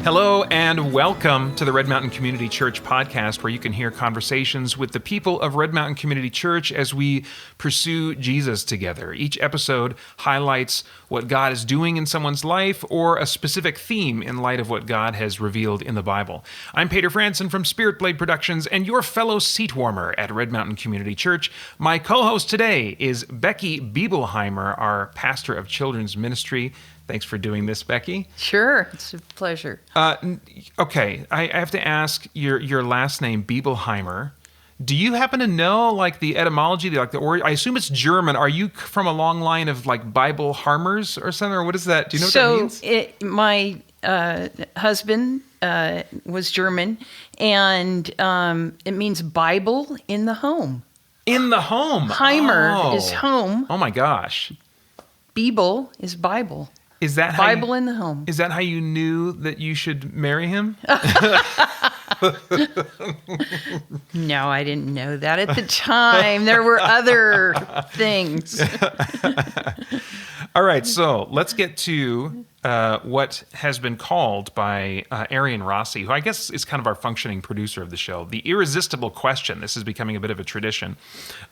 Hello and welcome to the Red Mountain Community Church podcast, where you can hear conversations with the people of Red Mountain Community Church as we pursue Jesus together. Each episode highlights what God is doing in someone's life or a specific theme in light of what God has revealed in the Bible. I'm Peter Franson from Spirit Blade Productions and your fellow seat warmer at Red Mountain Community Church. My co-host today is Becky Bibelheimer, our pastor of children's ministry. Thanks for doing this, Becky. Sure, it's a pleasure. Okay, I have to ask your last name, Bibelheimer. Do you happen to know like the etymology, I assume it's German. Are you from a long line of like Bibelheimers or something, or what is that? Do you know what that means? My husband was German, and it means Bible in the home. In the home. Heimer is home. Oh my gosh. Bibel is Bible. Is that Bible in the home? Is that how you knew that you should marry him? No, I didn't know that at the time. There were other things. All right, so let's get to what has been called by Arian Rossi, who I guess is kind of our functioning producer of the show, the irresistible question. This is becoming a bit of a tradition.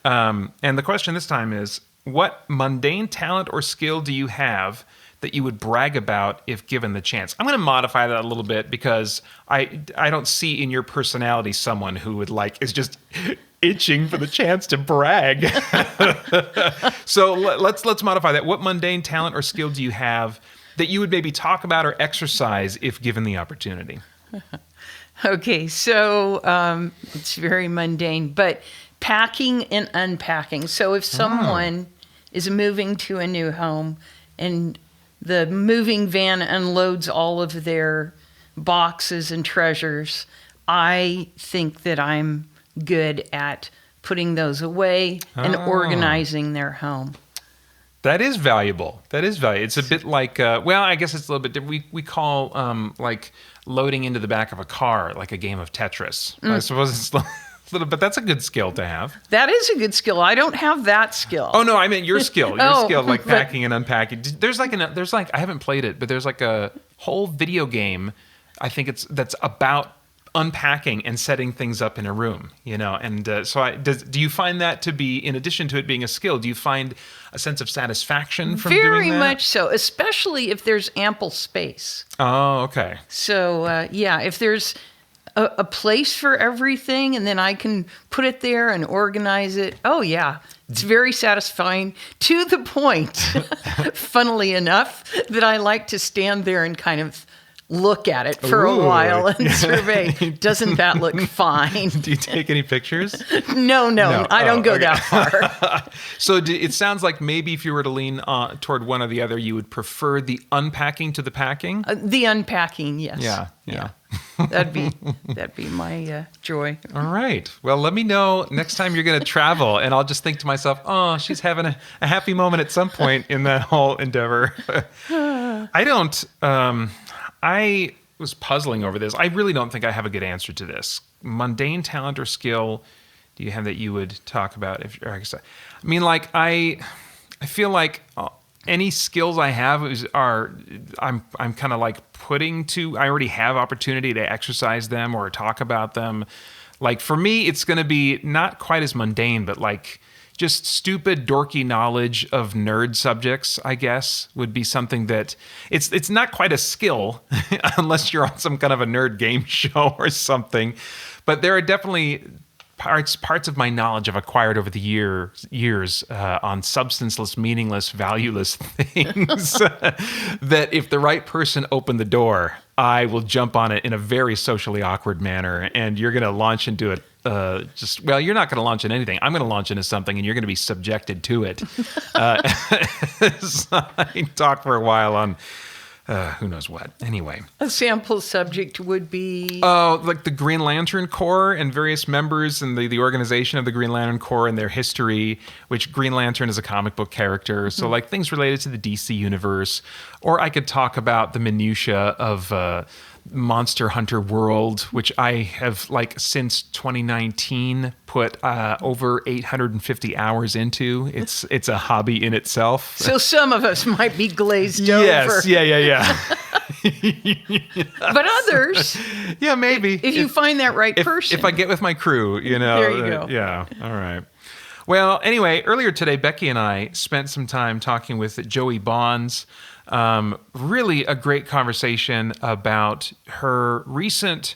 And the question this time is, what mundane talent or skill do you have that you would brag about if given the chance? I'm going to modify that a little bit because I don't see in your personality someone who would is just itching for the chance to brag. So let's modify that. What mundane talent or skill do you have that you would maybe talk about or exercise if given the opportunity? Okay, so it's very mundane, but packing and unpacking. So if someone is moving to a new home and the moving van unloads all of their boxes and treasures, I think that I'm good at putting those away and organizing their home. That is valuable. It's a bit like, I guess it's a little bit different. We call like loading into the back of a car like a game of Tetris. I suppose it's but that's a good skill to have. That is a good skill. I don't have that skill. Oh no, I meant your skill. Your skill, like packing and unpacking. There's like I haven't played it, but there's like a whole video game. I think that's about unpacking and setting things up in a room. And do you find that to be, in addition to it being a skill, do you find a sense of satisfaction from doing that? Very much so, especially if there's ample space. Oh, okay. So if there's a place for everything, and then I can put it there and organize it. Oh, yeah. It's very satisfying, to the point, funnily enough, that I like to stand there and kind of look at it for a while and survey. Doesn't that look fine? Do you take any pictures? No, I don't go that far. So it sounds like maybe if you were to lean toward one or the other, you would prefer the unpacking to the packing? The unpacking, yes. Yeah. That'd be my joy. All right. Well, let me know next time you're going to travel, and I'll just think to myself, oh, she's having a happy moment at some point in that whole endeavor. I was puzzling over this. I really don't think I have a good answer to this. Mundane talent or skill do you have that you would talk about? I feel like any skills I have I'm kind of like putting to. I already have opportunity to exercise them or talk about them. Like for me, it's going to be not quite as mundane, but like just stupid, dorky knowledge of nerd subjects, I guess, would be something that it's not quite a skill unless you're on some kind of a nerd game show or something. But there are definitely parts of my knowledge I've acquired over the years on substanceless, meaningless, valueless things that if the right person opened the door, I will jump on it in a very socially awkward manner, and you're going to launch into it. You're not going to launch into anything. I'm going to launch into something, and you're going to be subjected to it. So I can talk for a while on who knows what. Anyway. A sample subject would be? Like the Green Lantern Corps and various members and the organization of the Green Lantern Corps and their history, which Green Lantern is a comic book character. So like things related to the DC universe. Or I could talk about the minutia of Monster Hunter World, which I have since 2019 put over 850 hours into. It's a hobby in itself. So some of us might be glazed over. Yes, yeah. But others, Yeah, maybe. if you find that right person. If I get with my crew, There you go. Yeah, all right. Well, anyway, earlier today, Becky and I spent some time talking with Joey Bonds. Really a great conversation about her recent,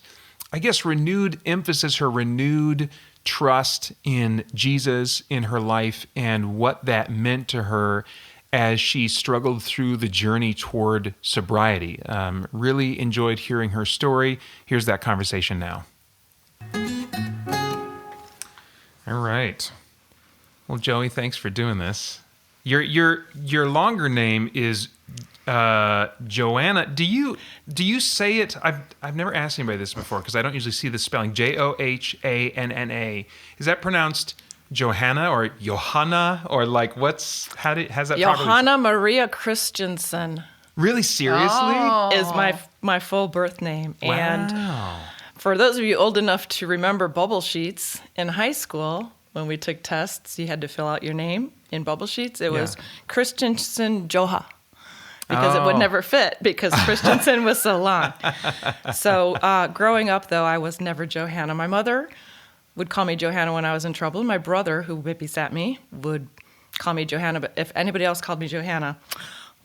I guess, renewed emphasis, her renewed trust in Jesus in her life and what that meant to her as she struggled through the journey toward sobriety. Really enjoyed hearing her story. Here's that conversation now. All right. Well, Joey, thanks for doing this. Your longer name is Joanna. Do you say it? I've never asked anybody this before because I don't usually see the spelling. Johanna. Is that pronounced Johanna or Johanna or like how's that properly? Johanna Maria Christensen Really, seriously? Oh. is my full birth name. And Wow. for those of you old enough to remember bubble sheets in high school, when we took tests, you had to fill out your name in bubble sheets. It was Christensen Joha. Because it would Oh. never fit because Christensen was so long. So growing up, though, I was never Johanna. My mother would call me Johanna when I was in trouble. My brother, who babysat me, would call me Johanna. But if anybody else called me Johanna,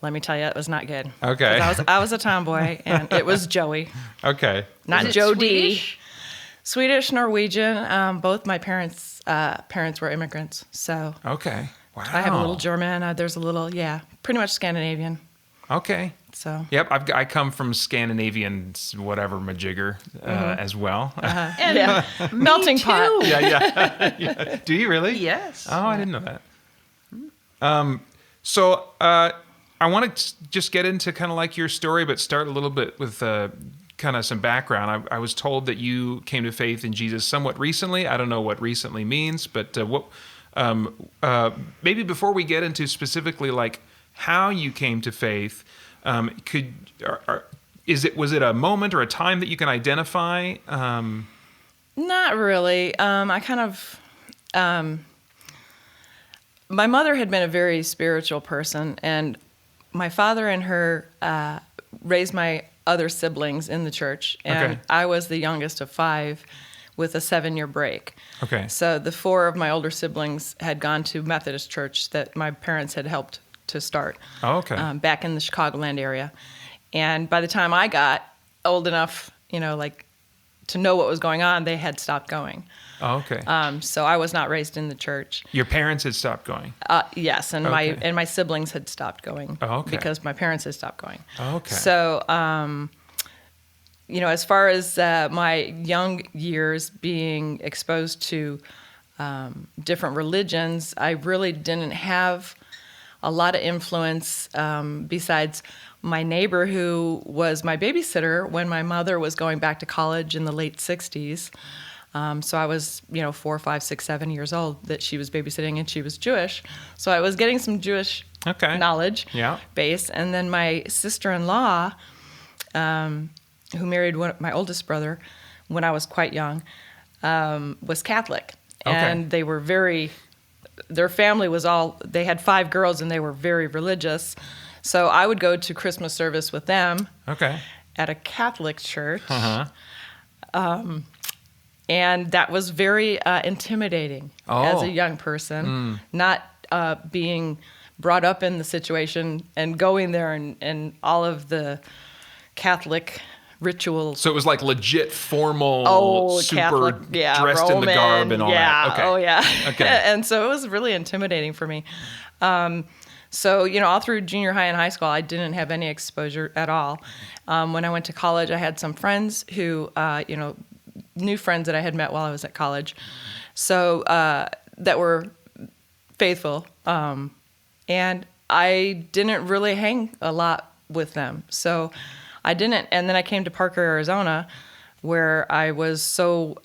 let me tell you, it was not good. Okay. 'Cause I was a tomboy, and it was Joey, Okay. not Is it Jody. Swedish? Swedish, Norwegian. Both my parents were immigrants. So Okay. Wow. I have a little German. There's a little, pretty much Scandinavian. Okay. So Yep, I come from Scandinavian, whatever, majigger as well. And yeah, melting pot. too. Yeah. Do you really? Yes. Oh, I didn't know that. So I want to just get into kind of like your story, but start a little bit with kind of some background. I was told that you came to faith in Jesus somewhat recently. I don't know what recently means, but maybe before we get into specifically like how you came to faith, was it a moment or a time that you can identify? Not really. I kind of, my mother had been a very spiritual person, and my father and her raised my other siblings in the church, and Okay. I was the youngest of 5 with a 7-year break. Okay. So the 4 of my older siblings had gone to Methodist church that my parents had helped to start. Oh, okay. Back in the Chicagoland area. And by the time I got old enough, to know what was going on, they had stopped going. Oh, okay. So I was not raised in the church. Your parents had stopped going. Yes, and Okay. my siblings had stopped going because my parents had stopped going. Okay. So, as far as my young years being exposed to different religions, I really didn't have a lot of influence besides my neighbor who was my babysitter when my mother was going back to college in the late 60s. So I was, 4, 5, 6, 7 years old that she was babysitting, and she was Jewish. So I was getting some Jewish knowledge base. And then my sister-in-law, who married my oldest brother when I was quite young, was Catholic. Okay. And they were their family they had 5 girls, and they were very religious. So I would go to Christmas service with them Okay. at a Catholic church. Uh-huh. And that was very intimidating as a young person, not being brought up in the situation and going there and all of the Catholic rituals. So it was like legit formal, super Catholic, dressed in the garb and all that. Okay. Oh, yeah. Okay. And so it was really intimidating for me. So, all through junior high and high school, I didn't have any exposure at all. When I went to college, I had some friends who, new friends that I had met while I was at college, so that were faithful. And I didn't really hang a lot with them. So I didn't. And then I came to Parker, Arizona, where I was so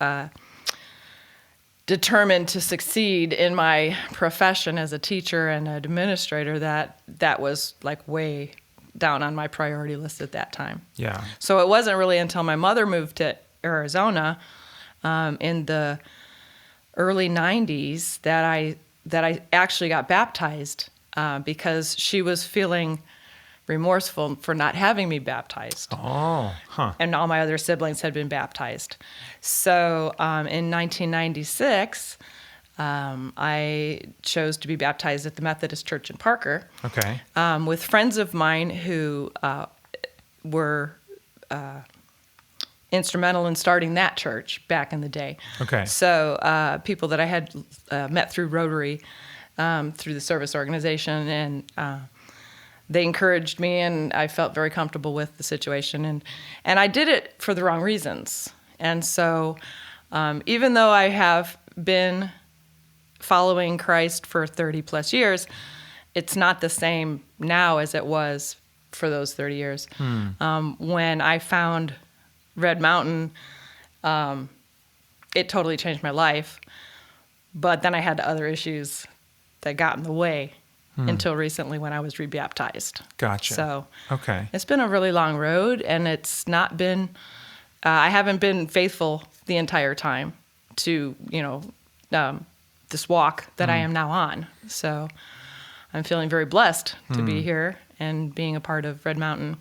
determined to succeed in my profession as a teacher and administrator that was like way down on my priority list at that time. Yeah. So it wasn't really until my mother moved to Arizona in the early 90s that I actually got baptized because she was feeling remorseful for not having me baptized. Oh, huh. And all my other siblings had been baptized. So in 1996, I chose to be baptized at the Methodist Church in Parker. Okay. With friends of mine who were instrumental in starting that church back in the day. Okay. So people that I had met through Rotary, through the service organization, and they encouraged me, and I felt very comfortable with the situation. And I did it for the wrong reasons. And so even though I have been following Christ for 30 plus years, it's not the same now as it was for those 30 years. When I found Red Mountain, it totally changed my life. But then I had other issues that got in the way until recently when I was rebaptized. Gotcha. So okay. it's been a really long road, and it's not been, I haven't been faithful the entire time to, this walk that I am now on. So I'm feeling very blessed to be here and being a part of Red Mountain.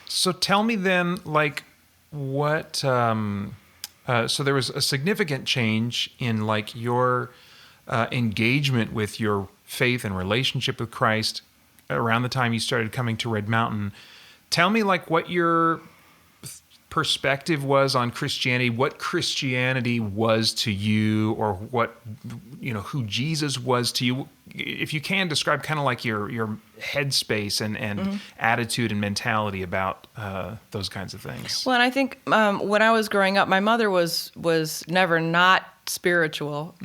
So tell me then, like, what, so there was a significant change in, like, your engagement with your faith and relationship with Christ around the time you started coming to Red Mountain. Tell me, like, what your perspective was on Christianity, what Christianity was to you, or what, who Jesus was to you. If you can, describe kind of like your headspace and attitude and mentality about those kinds of things. Well, and I think when I was growing up, my mother was never not spiritual.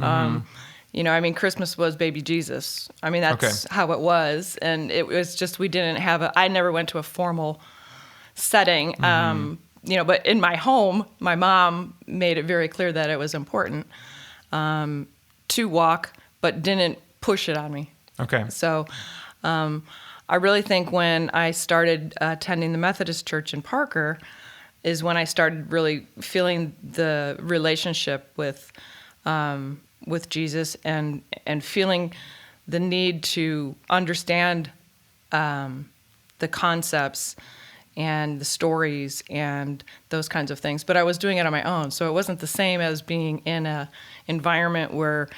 Christmas was baby Jesus. I mean, that's how it was. And it was just, I never went to a formal setting. But in my home, my mom made it very clear that it was important to walk, but didn't push it on me. Okay. So I really think when I started attending the Methodist Church in Parker is when I started really feeling the relationship with Jesus and feeling the need to understand the concepts and the stories and those kinds of things. But I was doing it on my own, so it wasn't the same as being in an environment where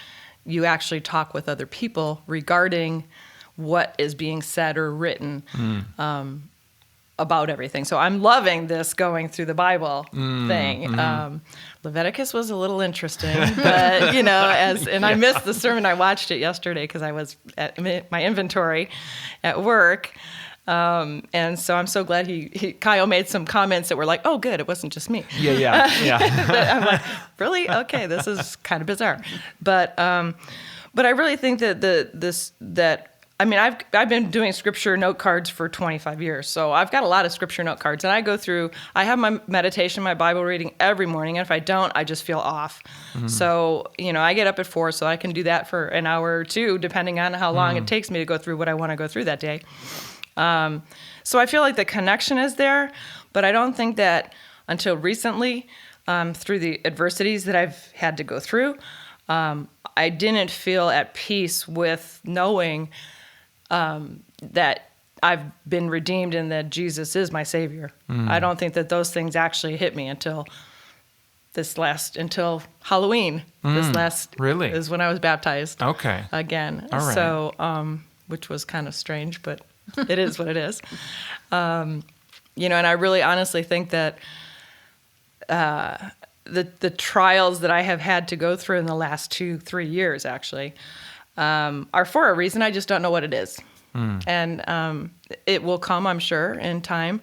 you actually talk with other people regarding what is being said or written about everything. So I'm loving this going through the Bible thing. Leviticus was a little interesting, but I missed the sermon. I watched it yesterday because I was at my inventory at work. And so I'm so glad Kyle made some comments that were like, oh, good, it wasn't just me. Yeah. But I'm like, really? Okay, this is kind of bizarre. But I really think that I've been doing scripture note cards for 25 years. So I've got a lot of scripture note cards, and I have my meditation, my Bible reading every morning. And if I don't, I just feel off. So, I get up at 4 so I can do that for an hour or two, depending on how long it takes me to go through what I want to go through that day. So I feel like the connection is there, but I don't think that until recently, through the adversities that I've had to go through, I didn't feel at peace with knowing that I've been redeemed and that Jesus is my Savior. I don't think that those things actually hit me until Halloween. Really? Is when I was baptized. Okay. Again. All right. So, which was kind of strange, but it is what it is. And I really honestly think that the trials that I have had to go through in the last 2-3 years actually are for a reason. I just don't know what it is. And it will come, I'm sure, in time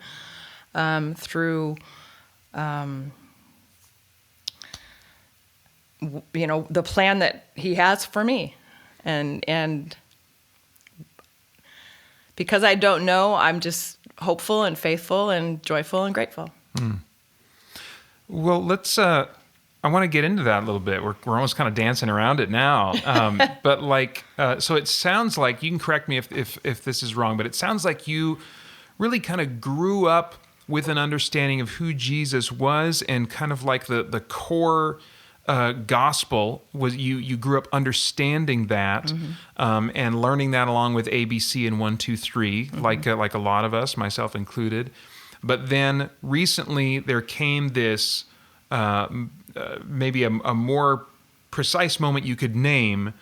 through the plan that he has for me. And because I don't know, I'm just hopeful and faithful and joyful and grateful. Well, let's. I want to get into that a little bit. We're almost kind of dancing around it now. But so it sounds like, you can correct me if this is wrong, but it sounds like you really kind of grew up with an understanding of who Jesus was and kind of like the core gospel was you grew up understanding that and learning that along with ABC and 1, 2, 3, like a lot of us, myself included. But then recently there came this maybe a more precise moment you could name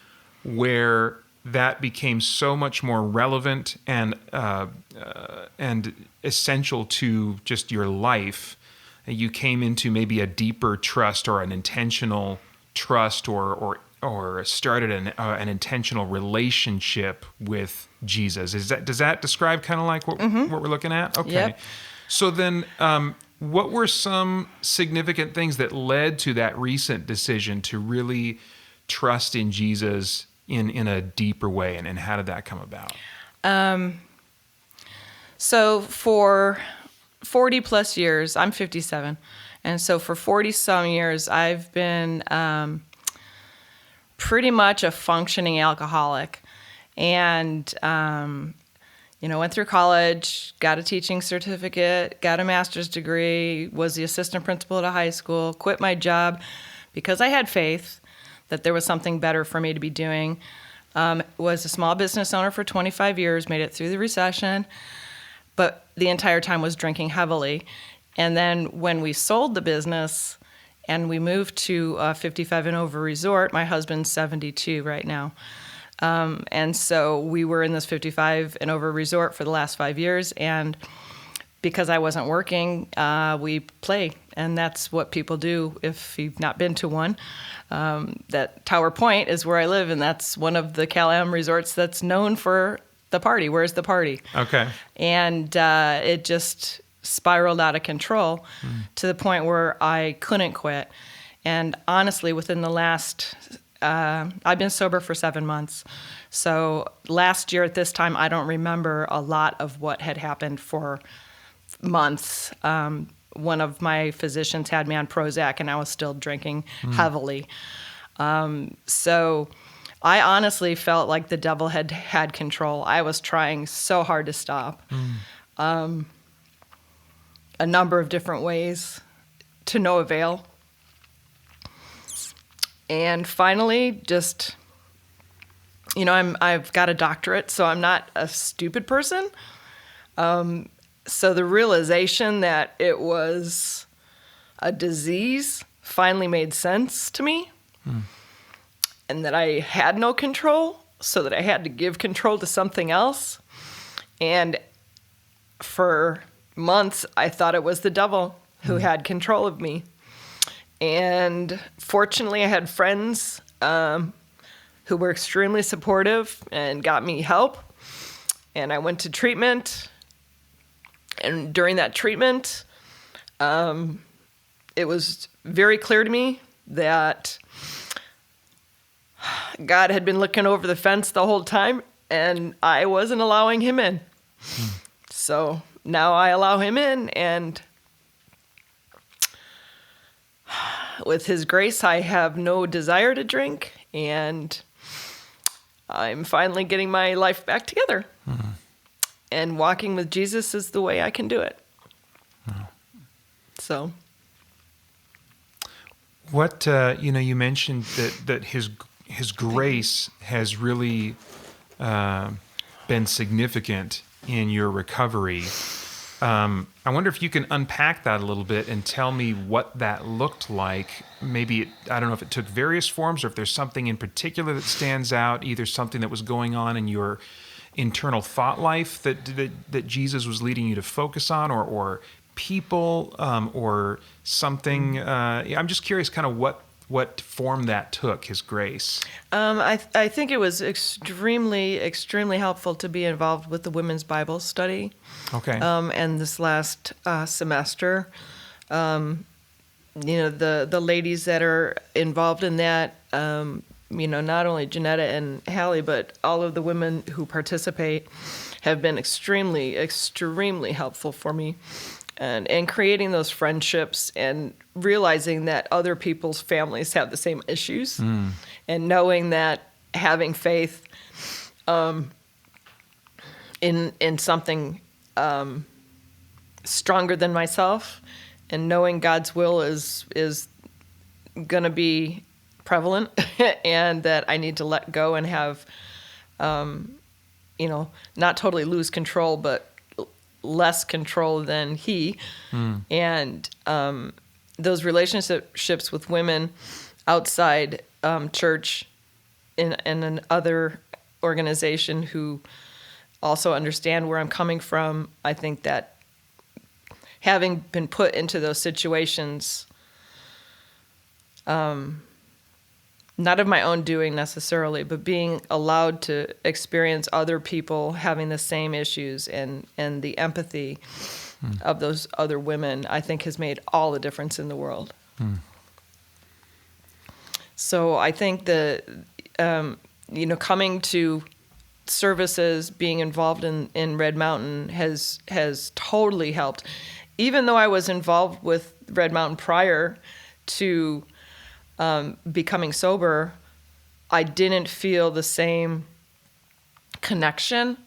where that became so much more relevant and essential to just your life. You came into maybe a deeper trust or an intentional trust or started an intentional relationship with Jesus. Does that describe kind of like what we're looking at? Okay. Yep. So then what were some significant things that led to that recent decision to really trust in Jesus in a deeper way, and how did that come about? So for 40 plus years, I'm 57. And so for 40 some years, I've been pretty much a functioning alcoholic. And, went through college, got a teaching certificate, got a master's degree, was the assistant principal at a high school, quit my job because I had faith that there was something better for me to be doing. Was a small business owner for 25 years, made it through the recession, but the entire time was drinking heavily. And then when we sold the business and we moved to a 55 and over resort, my husband's 72 right now. And so we were in this 55 and over resort for the last 5 years. And because I wasn't working, we play. And that's what people do if you've not been to one. That Tower Point is where I live, and that's one of the Cal-Am resorts that's known for the party. Where's the party? Okay. And it just spiraled out of control to the point where I couldn't quit. And honestly, within the last, I've been sober for 7 months. So last year at this time, I don't remember a lot of what had happened for months. One of my physicians had me on Prozac, and I was still drinking heavily. So I honestly felt like the devil had control. I was trying so hard to stop. A number of different ways, to no avail. And finally, just, I've got a doctorate, so I'm not a stupid person. So the realization that it was a disease finally made sense to me. And that I had no control, so that I had to give control to something else. And for months, I thought it was the devil who had control of me. And fortunately, I had friends who were extremely supportive and got me help. And I went to treatment. And during that treatment, it was very clear to me that God had been looking over the fence the whole time, and I wasn't allowing him in. So now I allow him in, and with his grace, I have no desire to drink, and I'm finally getting my life back together. And walking with Jesus is the way I can do it. So. What, you mentioned that his grace has really been significant in your recovery. I wonder if you can unpack that a little bit and tell me what that looked like. Maybe, I don't know if it took various forms or if there's something in particular that stands out, either something that was going on in your internal thought life that Jesus was leading you to focus on, or people, or something. I'm just curious kind of what form that took, his grace. I think it was extremely, extremely helpful to be involved with the women's Bible study. Okay. And this last semester, the ladies that are involved in that, not only Janetta and Hallie, but all of the women who participate have been extremely, extremely helpful for me. And creating those friendships and realizing that other people's families have the same issues, and knowing that having faith in something stronger than myself, and knowing God's will is going to be prevalent and that I need to let go and have, not totally lose control, but less control than he. And those relationships with women outside church in another organization who also understand where I'm coming from, I think that having been put into those situations, not of my own doing necessarily, but being allowed to experience other people having the same issues and the empathy of those other women, I think has made all the difference in the world. So I think that, coming to services, being involved in Red Mountain has totally helped. Even though I was involved with Red Mountain prior to becoming sober, I didn't feel the same connection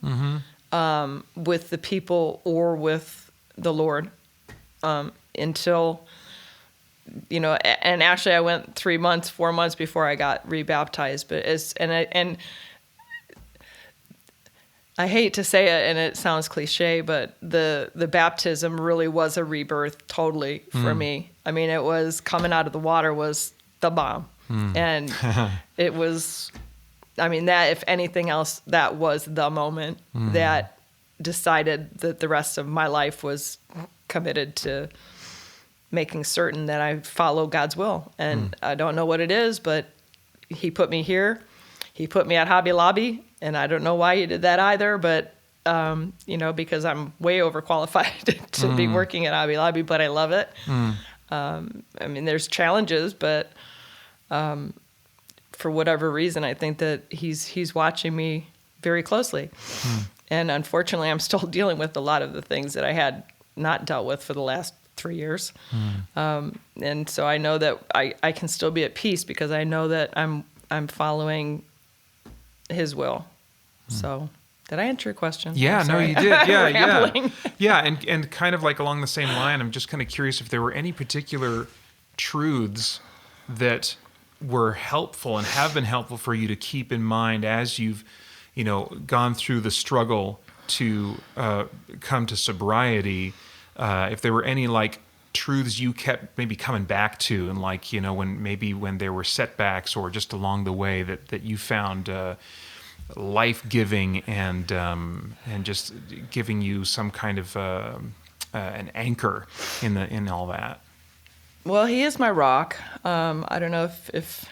with the people or with the Lord until, and actually I went 4 months before I got rebaptized. But I hate to say it, and it sounds cliche, but the baptism really was a rebirth totally for me. I mean, it was coming out of the water was the bomb. And it was, that, if anything else, that was the moment that decided that the rest of my life was committed to making certain that I follow God's will. And I don't know what it is, but he put me here. He put me at Hobby Lobby, and I don't know why he did that either, but, because I'm way overqualified to be working at Hobby Lobby, but I love it. There's challenges, but for whatever reason, I think that he's watching me very closely. And unfortunately, I'm still dealing with a lot of the things that I had not dealt with for the last 3 years. And so I know that I can still be at peace because I know that I'm following his will. So did I answer your question? Yeah, no, you did. Yeah, Rambling. Yeah, and kind of like along the same line, I'm just kind of curious if there were any particular truths that were helpful and have been helpful for you to keep in mind as you've, gone through the struggle to come to sobriety. If there were any like truths you kept maybe coming back to, and like, when there were setbacks or just along the way that you found life-giving and just giving you some kind of an anchor in all that. Well, he is my rock. I don't know if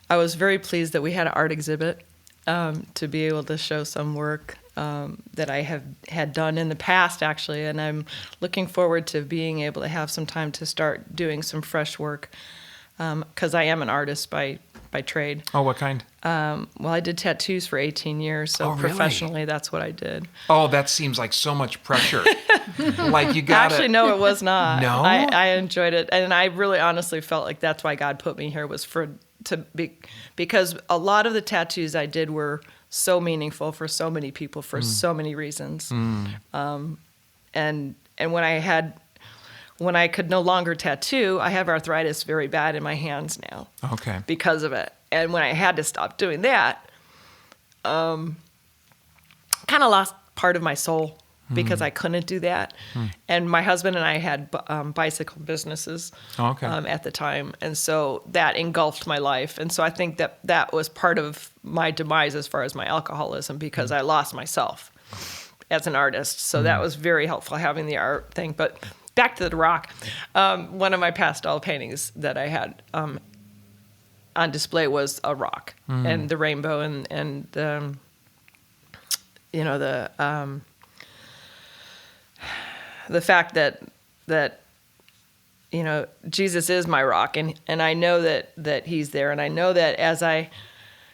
I was very pleased that we had an art exhibit to be able to show some work that I had done in the past, actually, and I'm looking forward to being able to have some time to start doing some fresh work because I am an artist by trade. Oh, what kind? Well, I did tattoos for 18 years, so really? Professionally, that's what I did. Oh, that seems like so much pressure. Like you got Actually, no, it was not. No? I enjoyed it, and I really honestly felt like that's why God put me here was because a lot of the tattoos I did were so meaningful for so many people for so many reasons. And when I could no longer tattoo, I have arthritis very bad in my hands now. Okay. Because of it. And when I had to stop doing that, kind of lost part of my soul because I couldn't do that. And my husband and I had bicycle businesses at the time. And so that engulfed my life. And so I think that was part of my demise as far as my alcoholism because I lost myself as an artist. So that was very helpful having the art thing. But back to the rock. One of my pastel paintings that I had on display was a rock and the rainbow and the fact that Jesus is my rock and I know that he's there, and I know that as I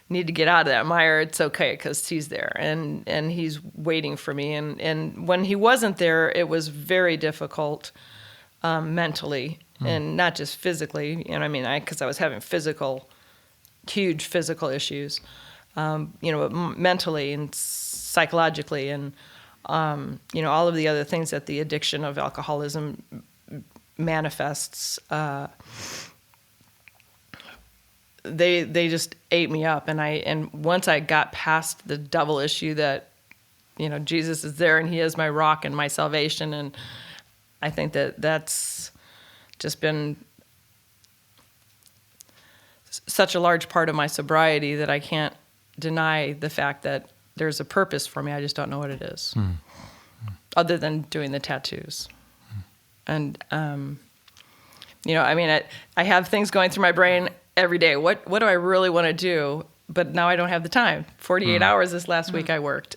need to get out of that mire, it's okay because he's there and he's waiting for me. And when he wasn't there, it was very difficult mentally and not just physically. Because I was having huge physical issues, but mentally and psychologically and all of the other things that the addiction of alcoholism manifests, they just ate me up. And once I got past the double issue that, Jesus is there and he is my rock and my salvation, and I think that's just been such a large part of my sobriety that I can't deny the fact that there's a purpose for me. I just don't know what it is, other than doing the tattoos. And, I have things going through my brain every day. What do I really want to do? But now I don't have the time. 48 hours this last week I worked,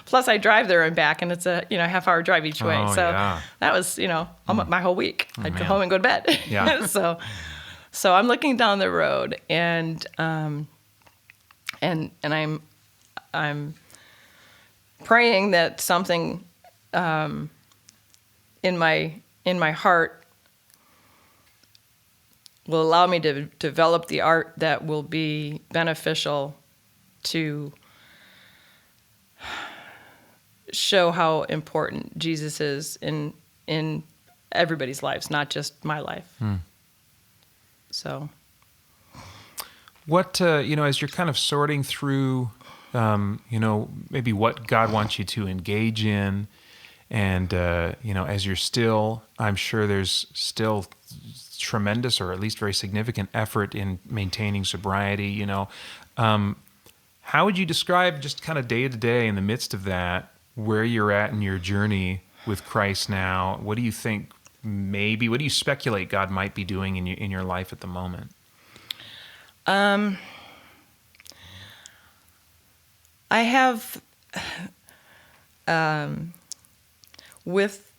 Plus I drive there and back, and it's a, half-hour drive each way. Oh, so yeah. that was, my whole week. I'd go man. home and go to bed. Yeah. So I'm looking down the road, and I'm praying that something in my heart will allow me to develop the art that will be beneficial to show how important Jesus is in everybody's lives, not just my life. So, what as you're kind of sorting through, maybe what God wants you to engage in, and as you're still, I'm sure there's still tremendous, or at least very significant, effort in maintaining sobriety. How would you describe, just kind of day to day in the midst of that, where you're at in your journey with Christ now? What do you think? Maybe what do you speculate God might be doing in your life at the moment? I have, with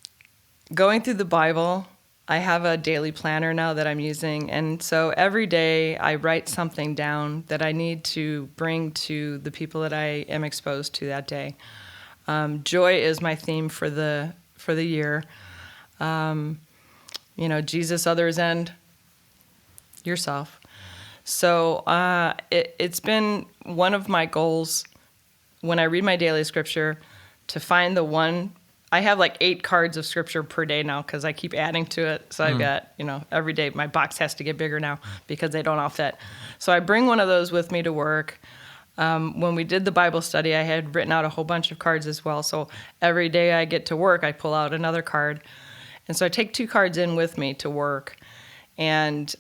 going through the Bible, I have a daily planner now that I'm using, and so every day I write something down that I need to bring to the people that I am exposed to that day. Joy is my theme for the year. Jesus, others, and yourself. So it's been one of my goals when I read my daily scripture to find the one. I have like 8 cards of scripture per day now because I keep adding to it. So I've got, every day my box has to get bigger now because they don't all fit. So I bring one of those with me to work. When we did the Bible study, I had written out a whole bunch of cards as well. So every day I get to work, I pull out another card. And so I take 2 cards in with me to work. And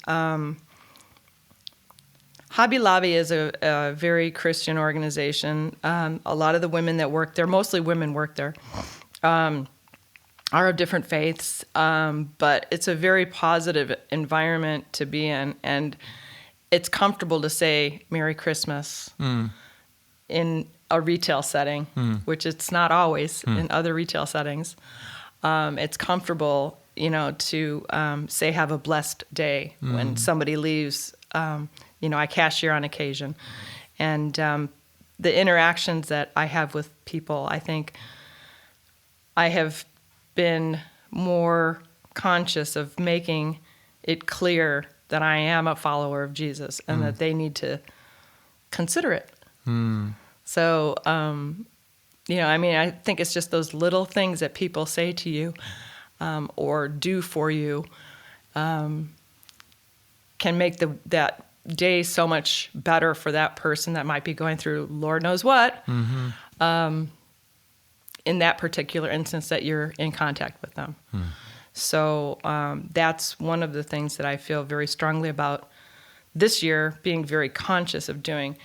Hobby Lobby is a very Christian organization. A lot of the women that work there, mostly women work there, are of different faiths, but it's a very positive environment to be in, and it's comfortable to say Merry Christmas in a retail setting, which it's not always in other retail settings. It's comfortable, to say have a blessed day when somebody leaves. I cashier on occasion, and the interactions that I have with people, I think I have been more conscious of making it clear that I am a follower of Jesus and that they need to consider it. So, I think it's just those little things that people say to you or do for you can make that day so much better for that person that might be going through Lord knows what. In that particular instance that you're in contact with them. So that's one of the things that I feel very strongly about this year, being very conscious of doing.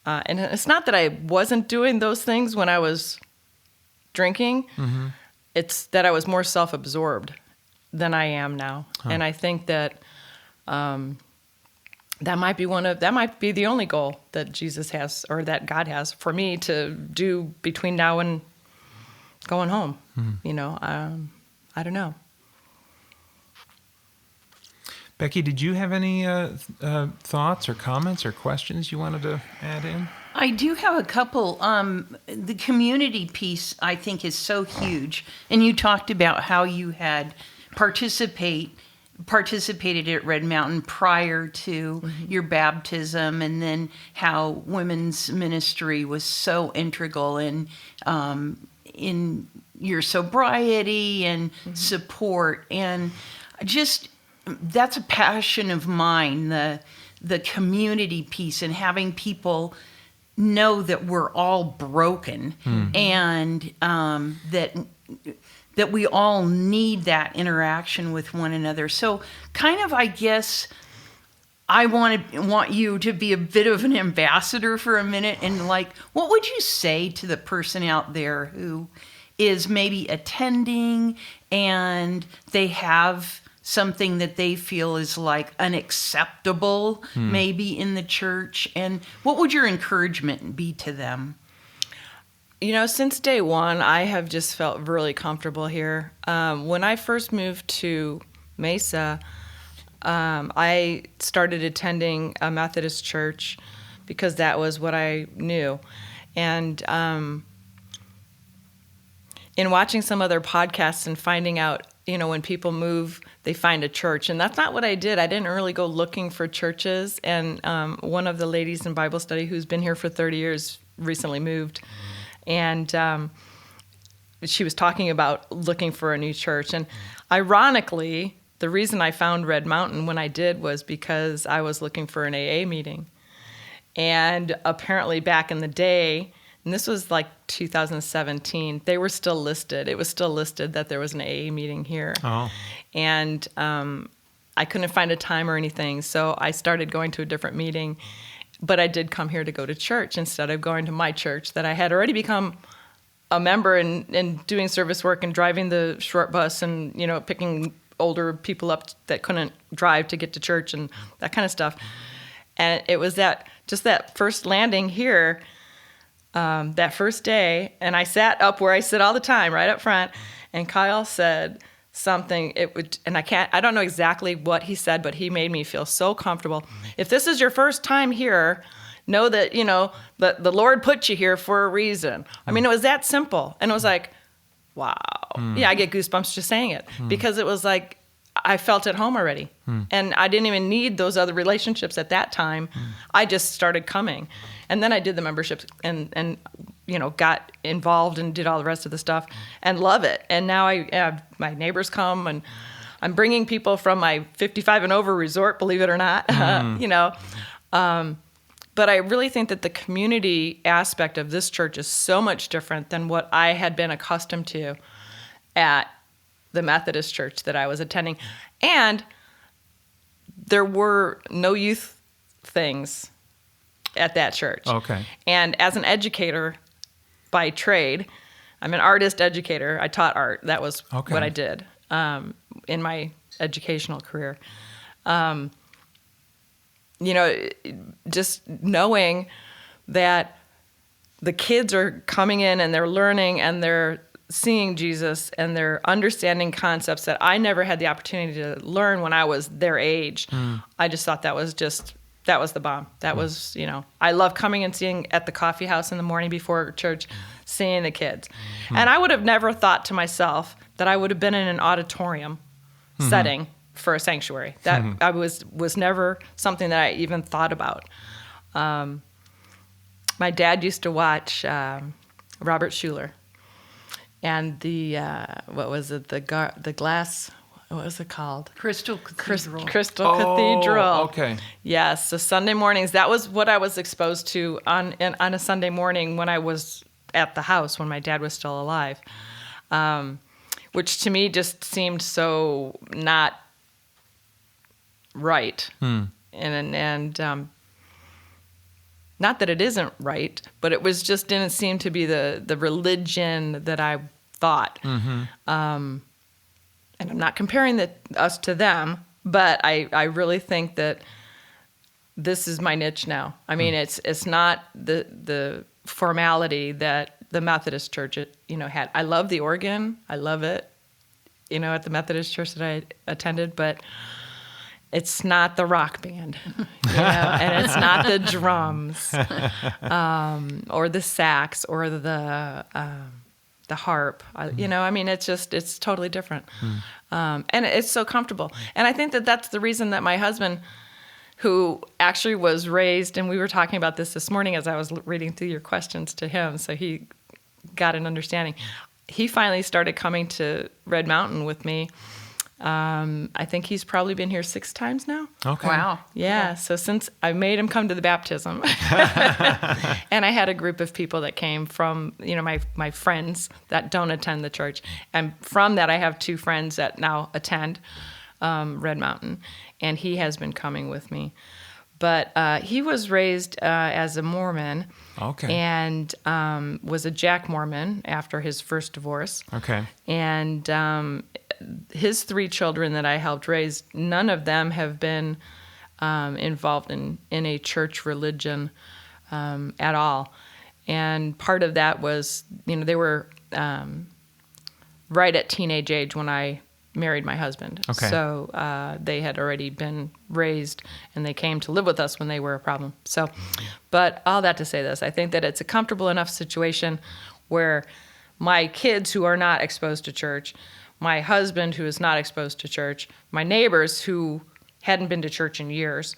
And it's not that I wasn't doing those things when I was drinking. It's that I was more self-absorbed than I am now. And I think that that might be the only goal that Jesus has, or that God has for me to do between now and going home. I don't know. Becky, did you have any thoughts or comments or questions you wanted to add in? I do have a couple. The community piece, I think, is so huge. And you talked about how you had participated at Red Mountain prior to your baptism, and then how women's ministry was so integral in your sobriety and support. And just that's a passion of mine, the community piece and having people know that we're all broken and that we all need that interaction with one another. So kind of, I guess, I want you to be a bit of an ambassador for a minute, and like, what would you say to the person out there who is maybe attending and they have something that they feel is like unacceptable maybe in the church, and what would your encouragement be to them? Since day one, I have just felt really comfortable here. When I first moved to Mesa, I started attending a Methodist church because that was what I knew. And in watching some other podcasts and finding out, when people move, they find a church. And that's not what I did. I didn't really go looking for churches. And one of the ladies in Bible study who's been here for 30 years recently moved. And she was talking about looking for a new church. And ironically, the reason I found Red Mountain when I did was because I was looking for an AA meeting. And apparently back in the day, and this was like 2017, they were still listed. It was still listed that there was an AA meeting here. Oh. And I couldn't find a time or anything, so I started going to a different meeting. But I did come here to go to church instead of going to my church that I had already become a member and doing service work and driving the short bus and, picking older people up that couldn't drive to get to church and that kind of stuff. And it was that first landing here, that first day, and I sat up where I sit all the time, right up front, and Kyle said something, I don't know exactly what he said, but he made me feel so comfortable. If this is your first time here, know that, the Lord put you here for a reason. I mean, it was that simple. And it was like, wow. Yeah, I get goosebumps just saying it because it was like, I felt at home already. And I didn't even need those other relationships at that time. I just started coming. And then I did the memberships and got involved and did all the rest of the stuff and love it. And now my neighbors come and I'm bringing people from my 55 and over resort, believe it or not, But I really think that the community aspect of this church is so much different than what I had been accustomed to at the Methodist church that I was attending. And there were no youth things at that church. Okay. And as an educator by trade, I'm an artist educator. I taught art. That was what I did in my educational career. Just knowing that the kids are coming in and they're learning and they're seeing Jesus and they're understanding concepts that I never had the opportunity to learn when I was their age. I just thought that was the bomb. That was, I love coming and seeing at the coffee house in the morning before church, seeing the kids. And I would have never thought to myself that I would have been in an auditorium setting for a sanctuary. That I was never something that I even thought about. My dad used to watch Robert Schuller and the what was it? The glass. What was it called? Crystal Cathedral. Crystal Cathedral. Okay. Yes. So Sunday mornings. That was what I was exposed to on a Sunday morning when I was at the house when my dad was still alive, which to me just seemed so not right. And not that it isn't right, but it was just didn't seem to be the religion that I thought. And I'm not comparing us to them, but I really think that this is my niche now. I mean, it's not the formality that the Methodist church had. I love the organ. I love it, at the Methodist church that I attended, but it's not the rock band, and it's not the drums, or the sax, or the harp. It's totally different, and it's so comfortable. And I think that that's the reason that my husband, who actually was raised, and we were talking about this morning as I was reading through your questions to him, so he got an understanding. He finally started coming to Red Mountain with me I think he's probably been here 6 times now. Okay. Wow. Yeah, so since I made him come to the baptism, and I had a group of people that came from, my friends that don't attend the church, and from that I have 2 friends that now attend Red Mountain, and he has been coming with me. But he was raised as a Mormon, Okay. and was a Jack Mormon after his first divorce. Okay. And his 3 children that I helped raise, none of them have been involved in a church religion at all. And part of that was, they were right at teenage age when I married my husband. Okay. So they had already been raised, and they came to live with us when they were a problem. So, but all that to say this, I think that it's a comfortable enough situation where my kids who are not exposed to church, my husband who is not exposed to church, my neighbors who hadn't been to church in years,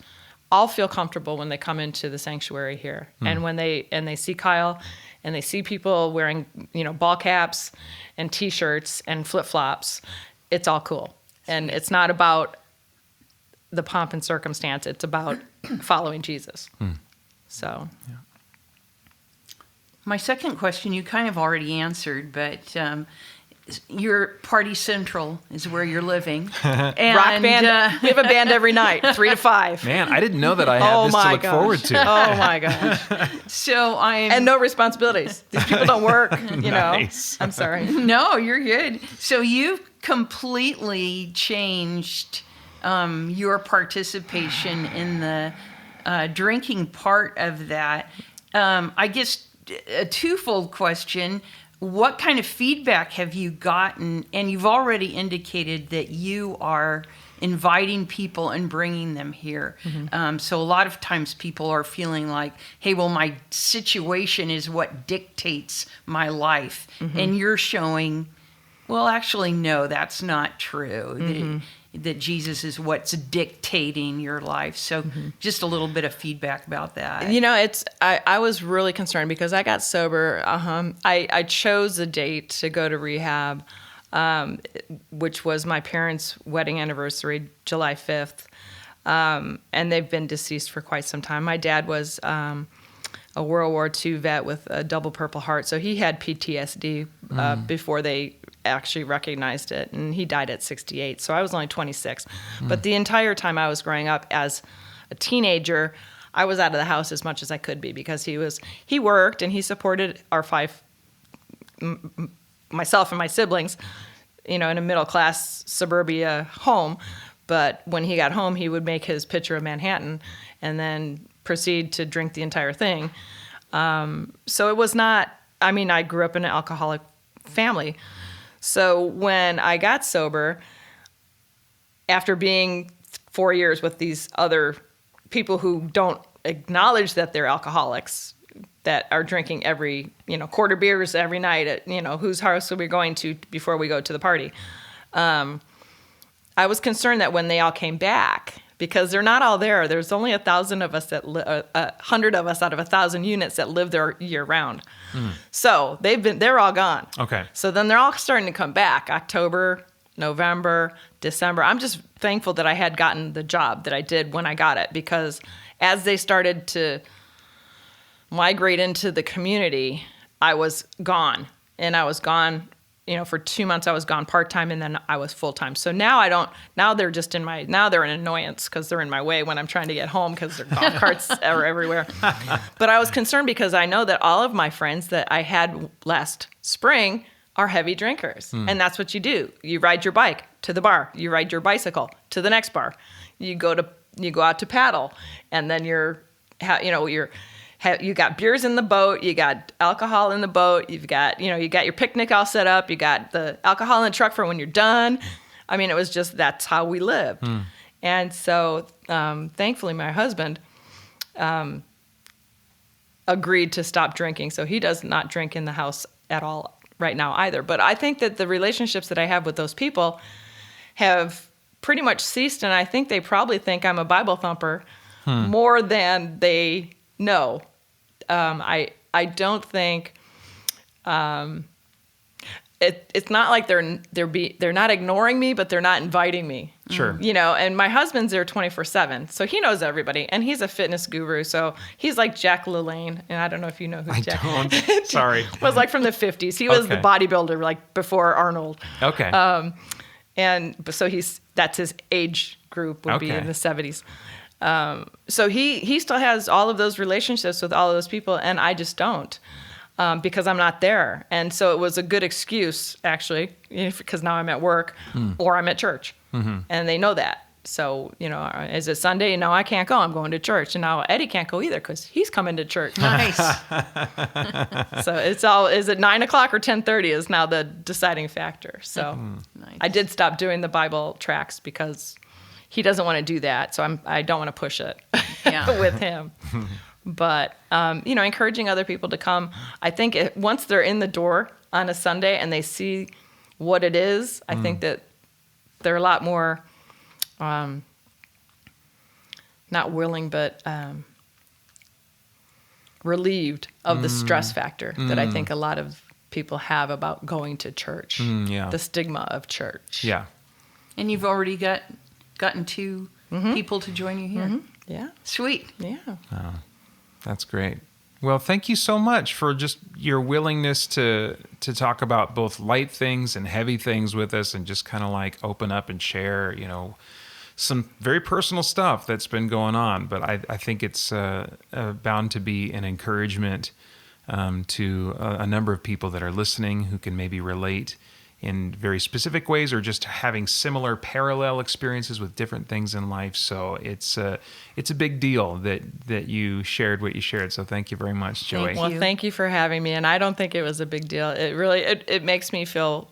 all feel comfortable when they come into the sanctuary here. And when they see Kyle, and they see people wearing, ball caps and T-shirts and flip-flops, it's all cool. And it's not about the pomp and circumstance. It's about following Jesus. So. My second question you kind of already answered, but your Party Central is where you're living. And, Rock band. We have a band every night, 3 to 5. Man, I didn't know that I had this to look forward to. Oh my gosh. so And no responsibilities. These people don't work, Nice. I'm sorry. No, you're good. So you've completely changed your participation in the drinking part of that. I guess a twofold question. What kind of feedback have you gotten? And you've already indicated that you are inviting people and bringing them here. So a lot of times people are feeling like, hey, well, my situation is what dictates my life. And you're showing, well, actually, no, that's not true. That Jesus is what's dictating your life. So just a little bit of feedback about that. I was really concerned because I got sober. I chose a date to go to rehab, which was my parents' wedding anniversary, July 5th. And they've been deceased for quite some time. My dad was a World War II vet with a double Purple Heart, so he had PTSD before they actually recognized it, and he died at 68, so I was only 26. But the entire time I was growing up as a teenager, I was out of the house as much as I could be because he worked and he supported our 5, myself and my siblings, in a middle-class suburbia home. But when he got home, he would make his pitcher of Manhattan and then proceed to drink the entire thing. So it was not, I grew up in an alcoholic family. So when I got sober, after being 4 years with these other people who don't acknowledge that they're alcoholics, that are drinking every, quarter beers every night at, whose house are we going to before we go to the party? I was concerned that when they all came back, because they're not all there. There's only 1,000 of us 100 of us out of 1,000 units that live there year round. So they're all gone. Okay. So then they're all starting to come back, October, November, December. I'm just thankful that I had gotten the job that I did when I got it, because as they started to migrate into the community, I was gone. And I was gone, for 2 months I was gone part-time, and then I was full-time. So now they're an annoyance because they're in my way when I'm trying to get home because their golf carts are everywhere. But I was concerned because I know that all of my friends that I had last spring are heavy drinkers. And that's what you do. You ride your bike to the bar. You ride your bicycle to the next bar. You go out to paddle, and then you got beers in the boat, you got alcohol in the boat, you got your picnic all set up, you got the alcohol in the truck for when you're done. It was just, that's how we lived. And so, thankfully, my husband agreed to stop drinking. So he does not drink in the house at all right now either. But I think that the relationships that I have with those people have pretty much ceased, and I think they probably think I'm a Bible thumper more than they know. I don't think it's not like they're not ignoring me, but they're not inviting me. Sure. And my husband's there 24/7, so he knows everybody, and he's a fitness guru, so he's like Jack LaLanne, and I don't know if you know who Jack don't. Sorry. was like from the 50s. He was the bodybuilder like before Arnold. Okay. And so that's his age group would be in the 70s. So he still has all of those relationships with all of those people, and I just don't. Because I'm not there. And so it was a good excuse, actually, because now I'm at work or I'm at church. And they know that. So, is it Sunday? No, I can't go. I'm going to church. And now Eddie can't go either because he's coming to church. Nice. So it's all, is it 9 o'clock or 10:30 is now the deciding factor. So Nice. I did stop doing the Bible tracks because he doesn't want to do that. So I don't want to push it with him. But, encouraging other people to come. I think once they're in the door on a Sunday and they see what it is, I think that they're a lot more, not willing, but relieved of the stress factor that I think a lot of people have about going to church. The stigma of church. Yeah. And you've already gotten 2 people to join you here. Yeah. Sweet. Yeah. That's great. Well, thank you so much for just your willingness to talk about both light things and heavy things with us, and just kind of like open up and share, some very personal stuff that's been going on. But I think it's bound to be an encouragement to a number of people that are listening who can maybe relate in very specific ways, or just having similar parallel experiences with different things in life. So it's a big deal that you shared what you shared. So thank you very much, Joey. Well, thank you for having me. And I don't think it was a big deal. It really, it makes me feel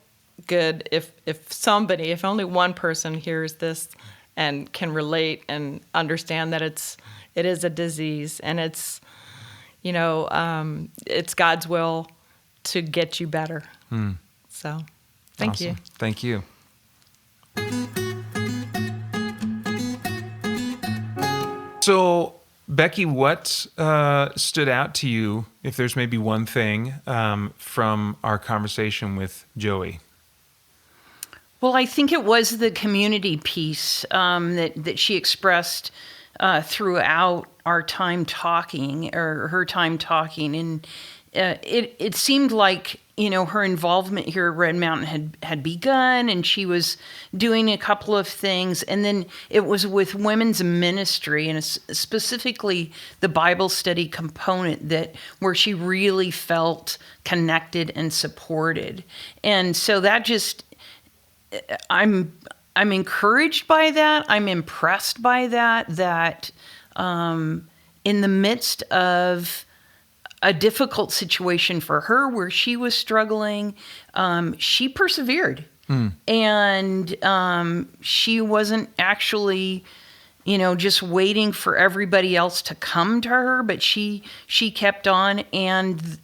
good if only one person hears this and can relate and understand that it is a disease, and it's God's will to get you better. So thank you. Thank you. So, Becky, what stood out to you, if there's maybe one thing, from our conversation with Joey? Well, I think it was the community piece that she expressed throughout our time talking, or her time talking. And it seemed like, her involvement here at Red Mountain had begun, and she was doing a couple of things. And then it was with women's ministry, and specifically the Bible study component, where she really felt connected and supported. And so that just, I'm encouraged by that. I'm impressed by that in the midst of a difficult situation for her where she was struggling, she persevered. And she wasn't actually, just waiting for everybody else to come to her, but she kept on and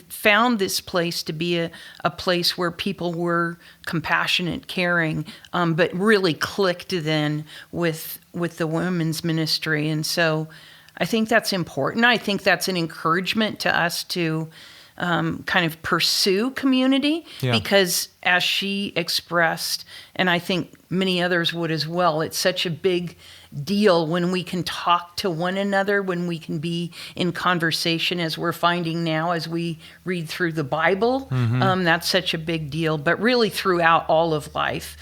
found this place to be a place where people were compassionate, caring, but really clicked then with the women's ministry. And so I think that's important. I think that's an encouragement to us to kind of pursue community, because as she expressed, and I think many others would as well, it's such a big deal when we can talk to one another, when we can be in conversation, as we're finding now as we read through the Bible. That's such a big deal, but really throughout all of life,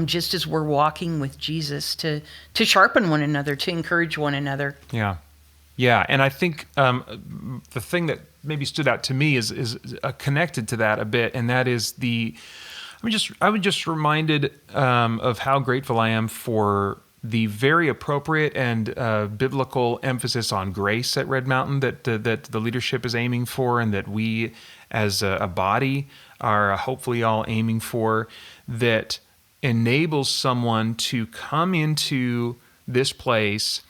just as we're walking with Jesus, to sharpen one another, to encourage one another. Yeah, and I think the thing that maybe stood out to me is connected to that a bit, and that is I was just reminded of how grateful I am for the very appropriate and biblical emphasis on grace at Red Mountain that the leadership is aiming for, and that we as a body are hopefully all aiming for, that enables someone to come into this place,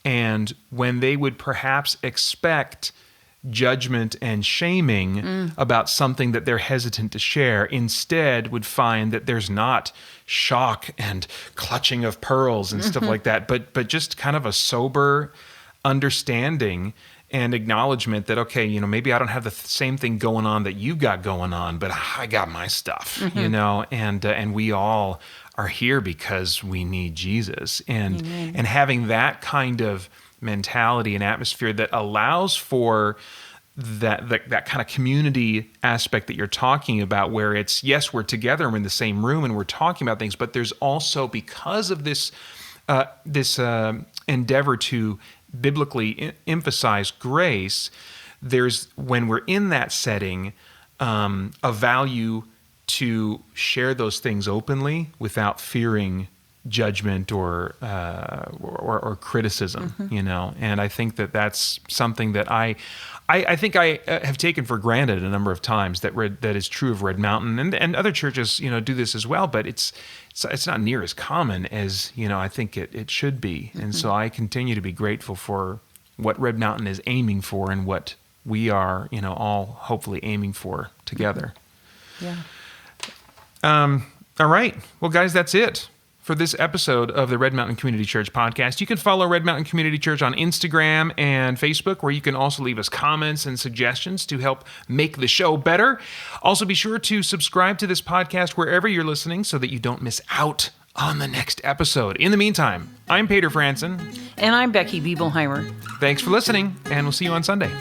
and when they would perhaps expect judgment and shaming about something that they're hesitant to share, instead would find that there's not shock and clutching of pearls and stuff like that, but just kind of a sober understanding and acknowledgement that, okay, maybe I don't have the same thing going on that you've got going on, but I got my stuff, and we all are here because we need Jesus, and having that kind of mentality and atmosphere that allows for that kind of community aspect that you're talking about, where it's, yes, we're together and we're in the same room and we're talking about things, but there's also, because of this endeavor to biblically emphasize grace, there's, when we're in that setting, a value to share those things openly without fearing judgment or criticism, and I think that that's something that I think I have taken for granted a number of times, that is true of Red Mountain, and other churches do this as well, but it's not near as common as I think it should be. And so I continue to be grateful for what Red Mountain is aiming for and what we are all hopefully aiming for together. Yeah. All right, well, guys, that's it for this episode of the Red Mountain Community Church podcast. You can follow Red Mountain Community Church on Instagram and Facebook, where you can also leave us comments and suggestions to help make the show better. Also, be sure to subscribe to this podcast wherever you're listening so that you don't miss out on the next episode. In the meantime, I'm Peter Franson. And I'm Becky Bibelheimer. Thanks for listening, and we'll see you on Sunday.